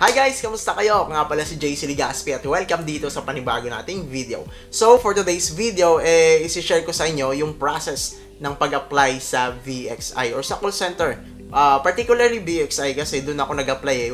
Hi guys! Kamusta kayo? Ako nga pala si JC Ligaspi at welcome dito sa panibago nating video. So for today's video, isi-share ko sa inyo yung process ng pag-apply sa VXI or sa call center. Particularly VXI kasi doon ako nag-apply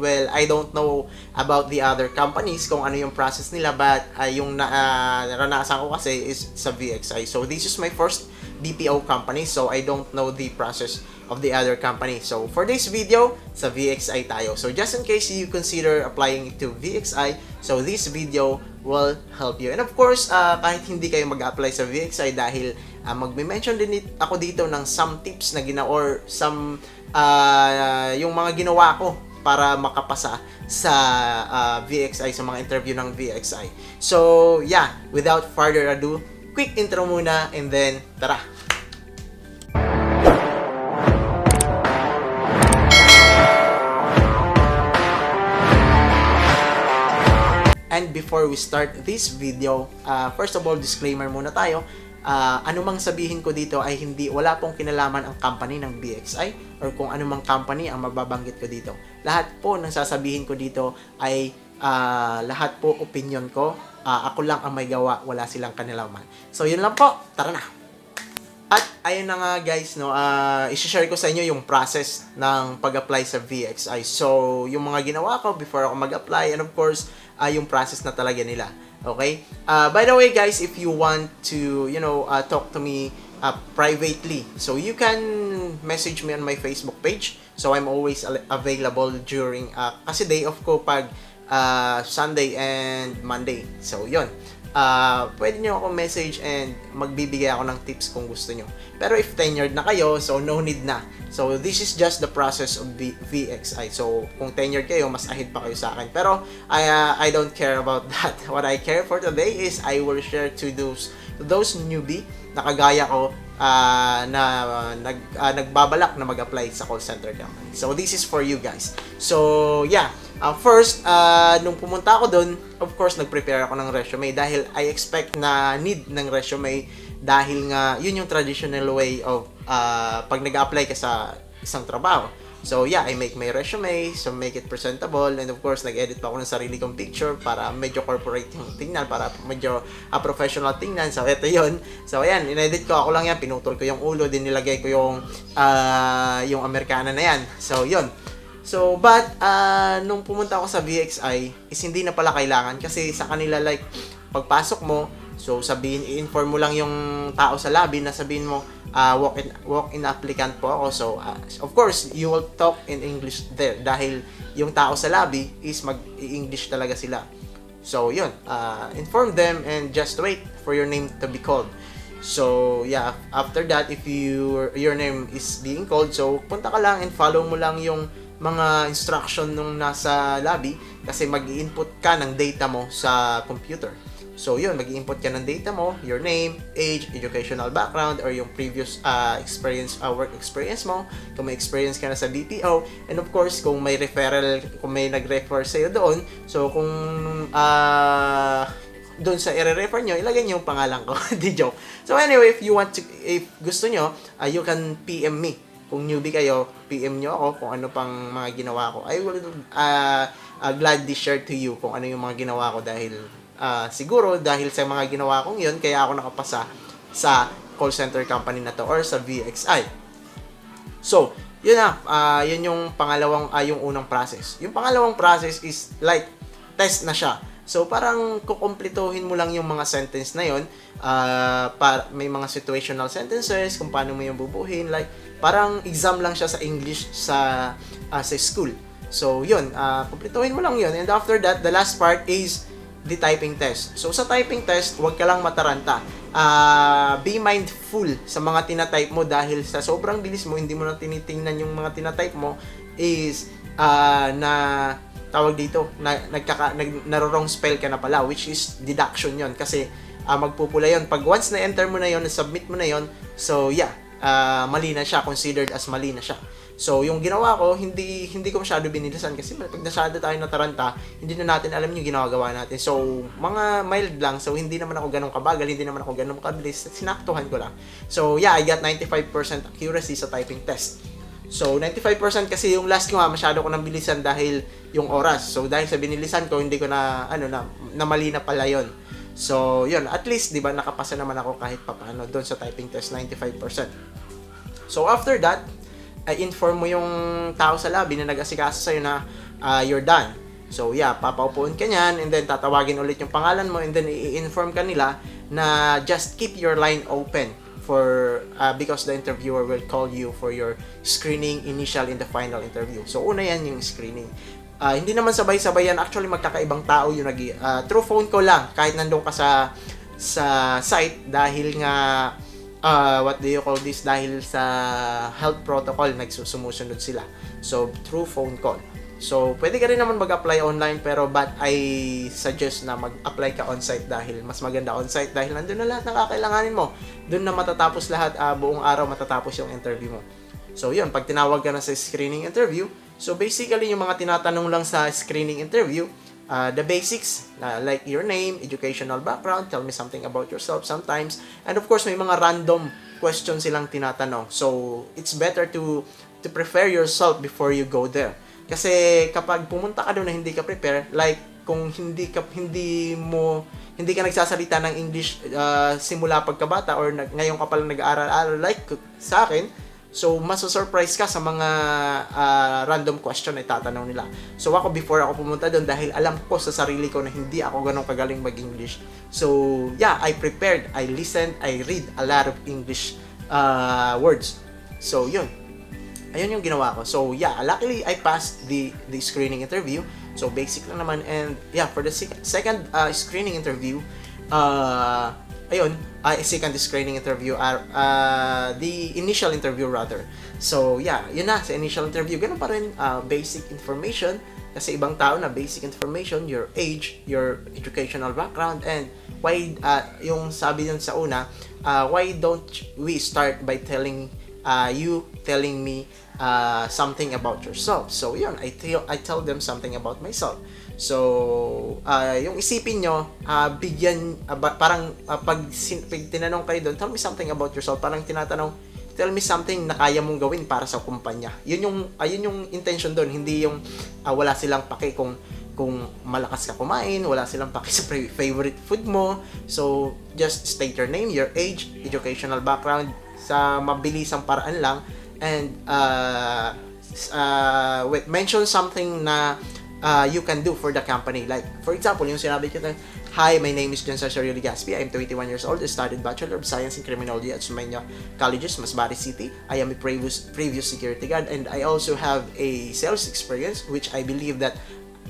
well, I don't know about the other companies kung ano yung process nila, but yung naranasan ko kasi is sa VXI. So this is my first BPO company, so I don't know the process of the other company. So for this video, sa VXI tayo. So just in case you consider applying to VXI, so this video will help you. And of course, kahit hindi kayo mag-apply sa VXI dahil magme-mention din ako dito ng some tips na or some yung mga ginawa ko para makapasa sa VXI, sa mga interview ng VXI. So yeah, without further ado, quick intro muna and then tara! And before we start this video, first of all, disclaimer muna tayo. Anumang sabihin ko dito ay wala pong kinalaman ang company ng VXI or kung anumang company ang mababanggit ko dito. Lahat po ng sasabihin ko dito ay lahat po opinion ko. Ako lang ang may gawa, wala silang kinalaman. So yun lang po, tara na! At ayun na nga guys, no, i-share ko sa inyo yung process ng pag-apply sa VXI. So, yung mga ginawa ko before ako mag-apply, and of course, yung process na talaga nila. Okay? By the way guys, if you want to, talk to me privately, so you can message me on my Facebook page. So, I'm always available during, kasi day off ko pag Sunday and Monday. So, yun. Pwede nyo ako message and magbibigay ako ng tips kung gusto nyo. Pero if tenured na kayo, so no need na. So this is just the process of VXI. So kung tenured kayo, mas ahead pa kayo sa akin. Pero I don't care about that. What I care for today is I will share to those newbie na kagaya ko na nagbabalak na mag-apply sa call center company. So this is for you guys. So yeah, first, nung pumunta ako doon, of course, nag-prepare ako ng resume dahil I expect na need ng resume dahil nga yun yung traditional way of pag nag-apply ka sa isang trabaho. So yeah, I make my resume, so make it presentable, and of course, nag-edit pa ako ng sarili kong picture para medyo corporate yung tingnan, para medyo professional tingnan. So ito yun. So ayan, in-edit ko, ako lang yan, pinutol ko yung ulo, din nilagay ko yung Amerikana na yan. So yun. So, but, nung pumunta ako sa VXI, is hindi na pala kailangan kasi sa kanila, like, pagpasok mo, so sabihin, i-inform mo lang yung tao sa lobby na sabihin mo, walk-in applicant po ako. So, of course, you will talk in English there dahil yung tao sa lobby is mag-i-English talaga sila. So, yun, inform them and just wait for your name to be called. So, yeah, after that, if your name is being called, so punta ka lang and follow mo lang yung mga instruction nung nasa lobby kasi mag-i-input ka ng data mo sa computer. So yun, mag-i-input ka ng data mo, your name, age, educational background, or yung previous work experience mo, kung may experience ka na sa BPO, and of course, kung may referral, kung may nag-refer sa'yo doon, so kung doon sa i-refer nyo, ilagay nyo yung pangalan ko. Di joke. So anyway, if gusto nyo, you can PM me. Kung newbie kayo, PM nyo ako kung ano pang mga ginawa ko. I will gladly share to you kung ano yung mga ginawa ko dahil siguro dahil sa mga ginawa kong yun, kaya ako nakapasa sa call center company na to or sa VXI. So, yun na. Yun yung yung unang process. Yung pangalawang process is like test na siya. So, parang kukumplituhin mo lang yung mga sentence na yun. May mga situational sentences, kung paano mo yung bubuhin. Like, parang exam lang siya sa English sa school. So, yun. Kumplituhin mo lang yun. And after that, the last part is the typing test. So, sa typing test, huwag ka lang mataranta. Be mindful sa mga tinatype mo dahil sa sobrang bilis mo, hindi mo na tinitingnan yung mga tinatype mo is tawag dito, naro-wrong spell ka na pala, which is deduction yon kasi magpupula yon pag once na-enter mo na yon, na-submit mo na yon, so yeah, mali na siya, considered as mali na siya. So yung ginawa ko, hindi ko masyado binilisan kasi pag nasyado tayo nataranta, hindi na natin alam yung ginagawa natin. So mga mild lang, so hindi naman ako ganun kabagal, hindi naman ako ganun kabilis, sinaktuhan ko lang. So yeah, I got 95% accuracy sa typing test. So, 95% kasi yung last ko nga, masyado ko nang bilisan dahil yung oras. So, dahil sa binilisan ko, hindi ko na, na mali na pala yun. So, yun, at least, di ba, nakapasa naman ako kahit papaano doon sa typing test, 95%. So, after that, I inform mo yung tao sa lobby na nag-asikaso sa'yo na you're done. So, yeah, papaupuin ka niyan, and then tatawagin ulit yung pangalan mo, and then i-inform ka nila na just keep your line open for because the interviewer will call you for your screening initial in the final interview. So, una yan yung screening. Hindi naman sabay-sabay yan. Actually, magkakaibang tao yung through phone call lang, kahit nandun ka sa site, dahil nga what do you call this, dahil sa health protocol nagsusumusunod sila. So, through phone call. So, pwede ka rin naman mag-apply online, pero but I suggest na mag-apply ka on-site dahil mas maganda on-site dahil nandun na lahat ng kakailanganin mo. Doon na matatapos lahat, buong araw matatapos yung interview mo. So, yun, pag tinawag ka na sa screening interview, so basically yung mga tinatanong lang sa screening interview, the basics, like your name, educational background, tell me something about yourself sometimes, and of course, may mga random questions silang tinatanong. So, it's better to prepare yourself before you go there. Kasi kapag pumunta ka doon na hindi ka prepare, like kung hindi ka nagsasalita ng English simula pagkabata or ngayon ka palang nag-aaral like sa akin, so maso-surprise ka sa mga random question na itatanong nila. So ako before ako pumunta doon, dahil alam ko sa sarili ko na hindi ako ganun kagaling mag-English. So yeah, I prepared, I listened, I read a lot of English words. So yun. Ayun yung ginawa ko. So, yeah, luckily, I passed the screening interview. So, basic lang naman. And, yeah, for the second screening interview, second screening interview, the initial interview rather. So, yeah, yun na, sa initial interview, ganun pa rin, basic information. Kasi ibang tao na basic information, your age, your educational background, and why, yung sabi yun sa una, why don't we start by telling me something about yourself. So, yun, I tell them something about myself. So, yung isipin nyo, parang pag tinanong kayo doon, tell me something about yourself, parang tinatanong, tell me something na kaya mong gawin para sa kumpanya. Yun yung intention doon, hindi yung wala silang pake kung malakas ka kumain, wala silang pake sa favorite food mo. So, just state your name, your age, educational background, sa mabilisang paraan lang, and mention something na you can do for the company. Like, for example, yung sinabi ko na, hi, my name is John Sarsarioly Gaspi. I'm 21 years old. I studied Bachelor of Science in Criminology at Sumenya Colleges, Masbate City. I am a previous security guard, and I also have a sales experience, which I believe that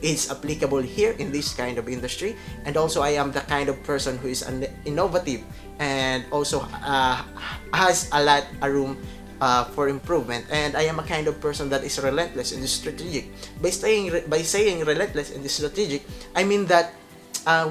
is applicable here in this kind of industry. And also, I am the kind of person who is innovative and also has a lot of room for improvement. And I am a kind of person that is relentless and strategic. By saying relentless and strategic, I mean that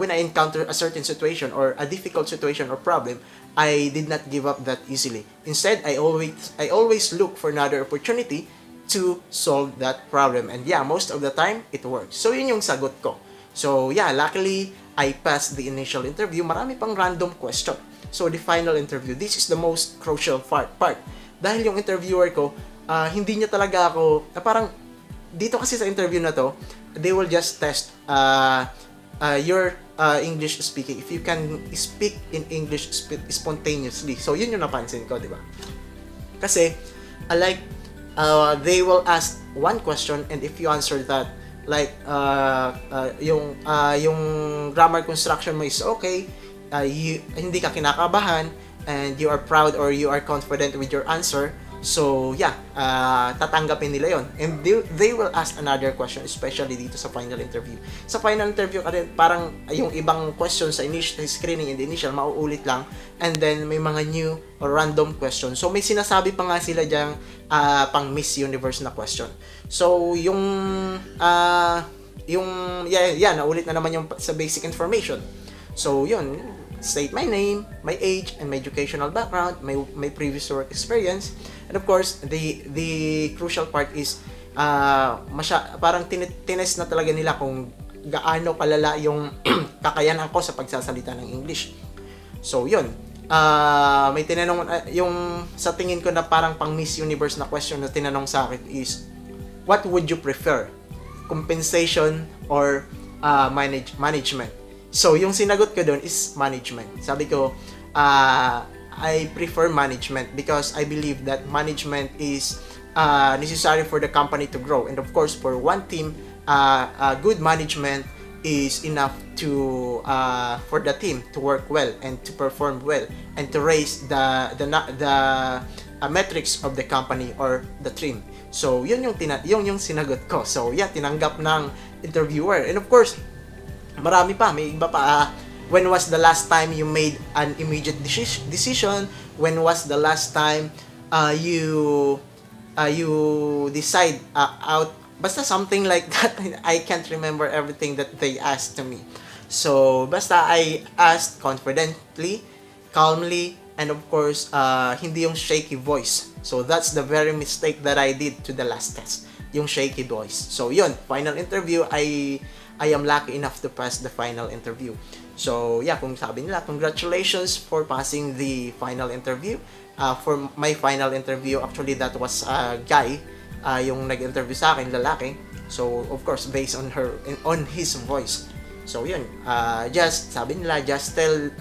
when I encounter a certain situation or a difficult situation or problem, I did not give up that easily. Instead, I always look for another opportunity to solve that problem. And yeah, most of the time, it works. So, yun yung sagot ko. So, yeah, luckily, I passed the initial interview. Marami pang random question. So, the final interview, this is the most crucial part. Dahil yung interviewer ko, hindi niya talaga ako, parang, dito kasi sa interview na to, they will just test your English speaking. If you can speak in English spontaneously. So, yun yung napansin ko, di ba? Kasi, they will ask one question, and if you answer that, like yung grammar construction mo is okay, hindi ka kinakabahan, and you are proud or you are confident with your answer, so yeah, tatanggapin nila yon, and they will ask another question, especially dito sa final interview. Sa final interview parang yung ibang question sa initial screening and initial mauulit lang, and then may mga new or random questions. So may sinasabi pa nga sila diyang pang Miss Universe na question. So yung naulit na naman yung sa basic information. So yun, state my name, my age, and my educational background, my previous work experience, and of course the crucial part is parang tinest na talaga nila kung gaano kalala yung kakayanan ko sa pagsasalita ng English. So yun, may tinanong, yung sa tingin ko na parang pang Miss Universe na question na tinanong sa akin is, what would you prefer? Compensation or management? So, yung sinagot ko doon is management. Sabi ko, I prefer management because I believe that management is necessary for the company to grow. And of course, for one team, good management is enough to for the team to work well and to perform well and to raise the metrics of the company or the team. So, yun yung sinagot ko. So, yeah, tinanggap ng interviewer. And of course, marami pa, may iba pa. When was the last time you made an immediate decision? When was the last time you decide out? Basta something like that. I can't remember everything that they asked to me. So, basta I asked confidently, calmly, and of course, hindi yung shaky voice. So, that's the very mistake that I did to the last test. Yung shaky voice. So, yun. Final interview, I am lucky enough to pass the final interview. So, yeah, kung sabi nila, congratulations for passing the final interview. For my final interview, actually, that was a guy, yung nag-interview sa akin, lalaki. So, of course, based on his voice. So, yun. Sabi nila, just tell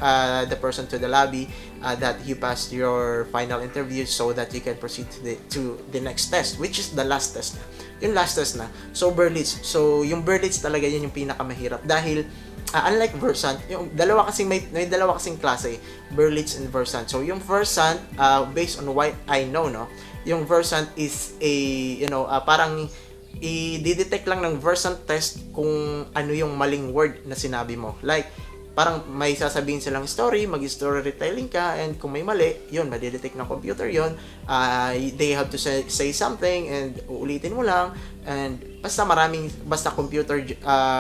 the person to the lobby that you passed your final interview so that you can proceed to the next test, which is the last test na. Yung last test na. So, Berlitz. So, yung Berlitz talaga yun yung pinakamahirap. Dahil, unlike Versant, yung may dalawa kasing klase, Berlitz and Versant. So, yung Versant, based on what I know, no, yung Versant is parang i-detect lang ng Versant test kung ano yung maling word na sinabi mo. Like, parang may sasabihin silang story, mag-story retelling ka, and kung may mali, yun, madidetect ng computer yun. They have to say something, and uulitin mo lang, and basta computer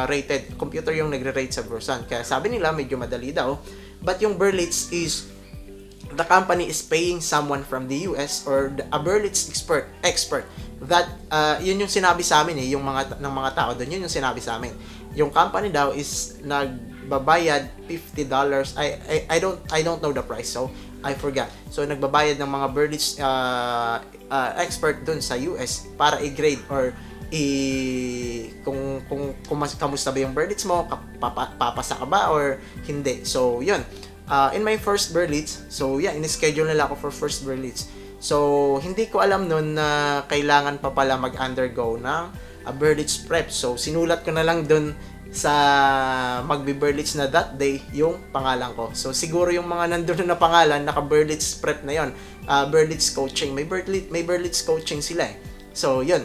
rated, computer yung nagre-rate sa Versant. Kaya sabi nila, medyo madali daw. But yung Berlitz is, the company is paying someone from the US or a Berlitz expert that yun yung sinabi sa amin yung mga tao doon, yun yung sinabi sa amin. Yung company daw is nagbabayad $50. I don't know the price, so I forgot. So nagbabayad ng mga Berlitz expert doon sa US para i-grade or kung kamusta ba yung Berlitz mo, papasa ka ba or hindi. So yun. In my first Berlitz, so yeah, in-schedule nila ako for first Berlitz. So, hindi ko alam nun na kailangan pa pala mag-undergo ng Berlitz prep. So, sinulat ko na lang dun sa magbi-Berlitz na that day yung pangalan ko. So, siguro yung mga nandun na pangalan, naka-Berlitz prep na yon. Berlitz coaching. May Berlitz coaching sila eh. So, yun.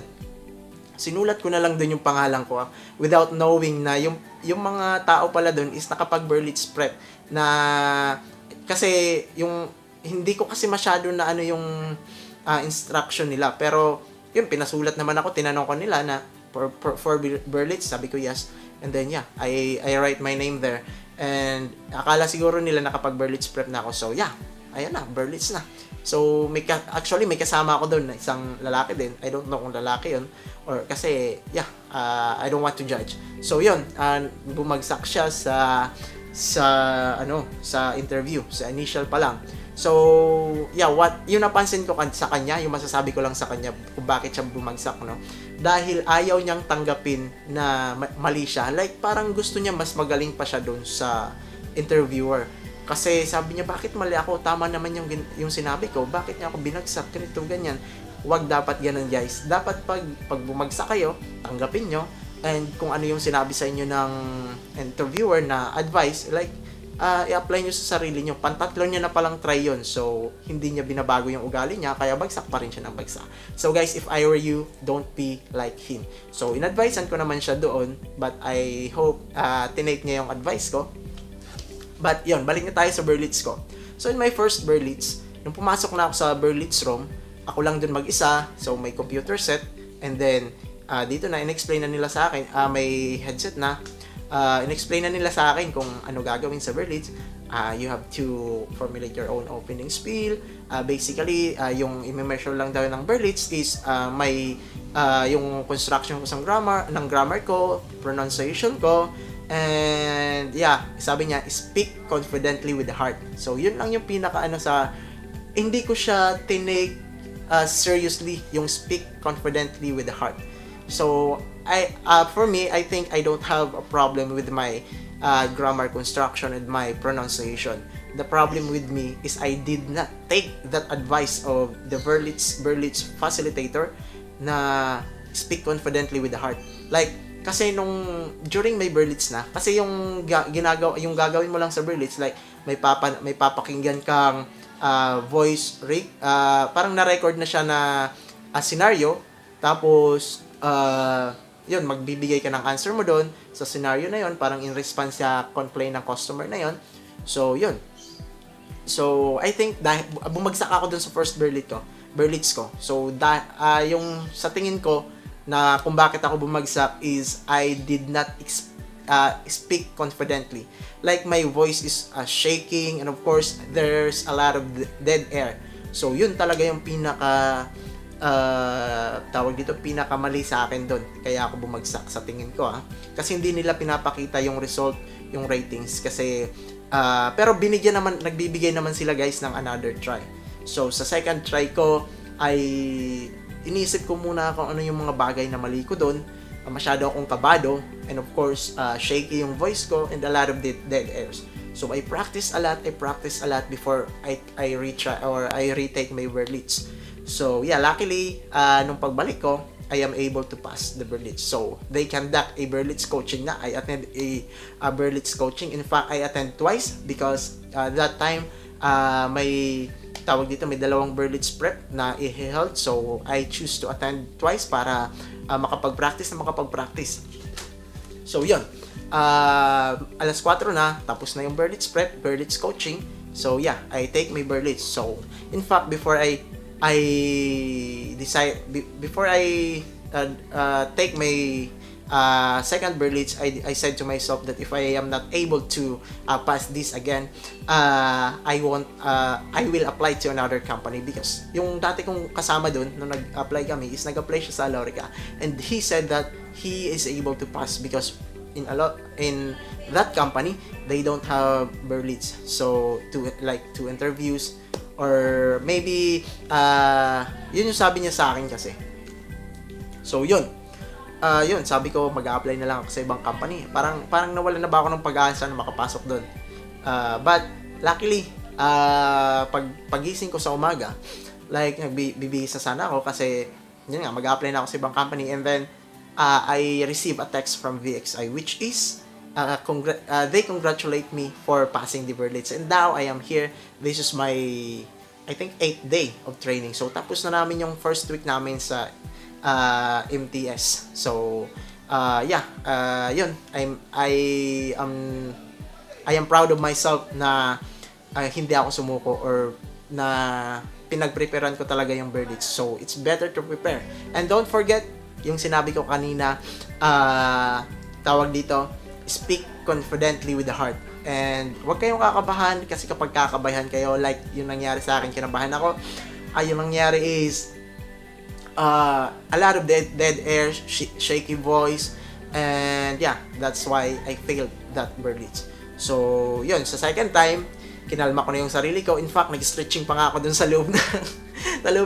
Sinulat ko na lang dun yung pangalan ko without knowing na yung mga tao pala dun is nakapag-Berlitz prep na kasi yung hindi ko kasi masyado na yung instruction nila, pero yun, pinasulat naman ako, tinanong ko nila na for Berlitz, sabi ko yes, and then yeah, I write my name there, and akala siguro nila nakapag-Berlitz prep na ako, so yeah, ayan na, Berlitz na. So, actually, may kasama ako doon, isang lalaki din. I don't know kung lalaki yun. Or, kasi, yeah, I don't want to judge. So, yun, bumagsak siya sa interview, sa initial pa lang. So, yeah, yung napansin ko sa kanya, yung masasabi ko lang sa kanya kung bakit siya bumagsak, no? Dahil ayaw niyang tanggapin na mali siya. Like, parang gusto niya mas magaling pa siya doon sa interviewer. Kasi sabi niya, bakit mali ako? Tama naman yung sinabi ko. Bakit niya ako binagsak? Ganito, ganyan. Huwag dapat ganun, guys. Dapat pag bumagsak kayo, tanggapin nyo. And kung ano yung sinabi sa inyo ng interviewer na advice, like, i-apply nyo sa sarili nyo. Pantatlo niya na palang try yun. So, hindi niya binabago yung ugali niya, kaya bagsak pa rin siya ng bagsak. So, guys, if I were you, don't be like him. So, in-advisean ko naman siya doon, but I hope tinake niya yung advice ko. But, yun, balik na tayo sa Berlitz ko. So, in my first Berlitz, nung pumasok na ako sa Berlitz room, ako lang dun mag-isa, so may computer set, and then, dito na, in-explain na nila sa akin, may headset na, in-explain na nila sa akin kung ano gagawin sa Berlitz. You have to formulate your own opening spiel. Basically, yung i-measure lang daw ng Berlitz is may yung construction ko ng grammar ko, pronunciation ko, And yeah, sabi niya, speak confidently with the heart. So yun lang yung pinaka sa, hindi ko siya tinake seriously yung speak confidently with the heart. So for me, I think I don't have a problem with my grammar construction and my pronunciation. The problem with me is I did not take that advice of the Berlitz facilitator na speak confidently with the heart. Like, kasi during may Berlitz na, kasi yung gagawin mo lang sa Berlitz, like may papakinggan kang voice rate, parang na-record na siya na scenario, tapos yun, magbibigay ka ng answer mo doon sa scenario na yun, parang in response sa complaint ng customer na yun. So yun. So I think dahil bumagsak ako doon sa first Berlitz ko. So yung sa tingin ko na kung bakit ako bumagsak is I did not speak confidently. Like my voice is shaking, and of course there's a lot of dead air. So yun talaga yung pinakamali sa akin doon. Kaya ako bumagsak sa tingin ko Kasi hindi nila pinapakita yung result, yung ratings kasi pero nagbibigay naman sila guys ng another try. So sa second try ko ay inisip ko muna kung ano yung mga bagay na mali ko doon. Masyado akong kabado, and of course shaky yung voice ko and a lot of dead airs. So I practice a lot before I retake my Berlitz. So yeah, luckily nung pagbalik ko, I am able to pass the Berlitz. So they conduct a Berlitz coaching na. I attend a Berlitz coaching. In fact, I attend twice because that time may dalawang Berlitz prep na i-held. So I choose to attend twice para makapag-practice. So yun, alas 4 na, tapos na yung Berlitz prep, Berlitz coaching. So yeah, I take my Berlitz. So in fact, before I take my second Berlitz, I said to myself that if I am not able to pass this again, I will apply to another company, because yung dati kong kasama dun nung nag-apply kami is nag-apply siya sa Alorica, and he said that he is able to pass because in that company they don't have Berlitz. So two interviews or maybe yun yung sabi niya sa akin kasi. So yun, sabi ko mag-a-apply na lang ako sa ibang company. Parang nawalan na ba ako ng pag-asa na makapasok doon. But luckily, pagising ko sa umaga, like nagbibihis na sana ako kasi yun nga, mag-a-apply na ako sa ibang company, and then I receive a text from VXI which is they congratulate me for passing the Berlitz, and now I am here. This is my, I think, 8th day of training. So tapos na namin yung first week namin sa MTS. So yun, I am proud of myself na hindi ako sumuko, or na pinag-preparean ko talaga yung Berlitz. So it's better to prepare. And don't forget yung sinabi ko kanina, speak confidently with the heart. And huwag kayong kakabahan, kasi kapag kakabahan kayo, like yung nangyari sa akin, kinabahan ako. Yung nangyari is a lot of dead air, shaky voice, and yeah, that's why I failed that Berlitz. So yun, sa second time, kinalma ko na yung sarili ko. In fact, nag-stretching pa nga ako dun sa loob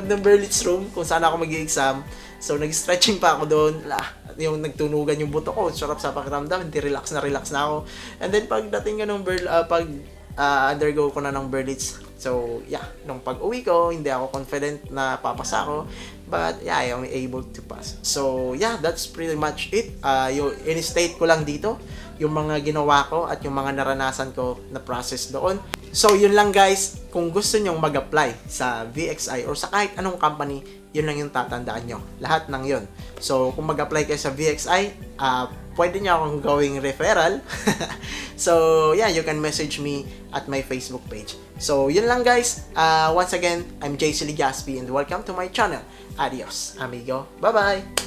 ng Berlitz room kung saan ako mag-i-exam. So nag-stretching pa ako doon, yung nagtunugan yung buto ko, sarap sa pakiramdam, hindi relax na ako. And then pagdating ko ng undergo ko na ng Berlitz. So yeah, nung pag-uwi ko, hindi ako confident na papasa ako, but yeah, I am able to pass. So yeah, that's pretty much it. In-state ko lang dito yung mga ginawa ko at yung mga naranasan ko na process doon. So yun lang guys, kung gusto nyong mag-apply sa VXI or sa kahit anong company, yun lang yung tatandaan nyo. Lahat ng yun. So kung mag-apply kayo sa VXI, pwede nyo akong gawing referral. So yeah, you can message me at my Facebook page. So yun lang guys. Once again, I'm JC Ligaspi and welcome to my channel. Adios, amigo. Bye-bye!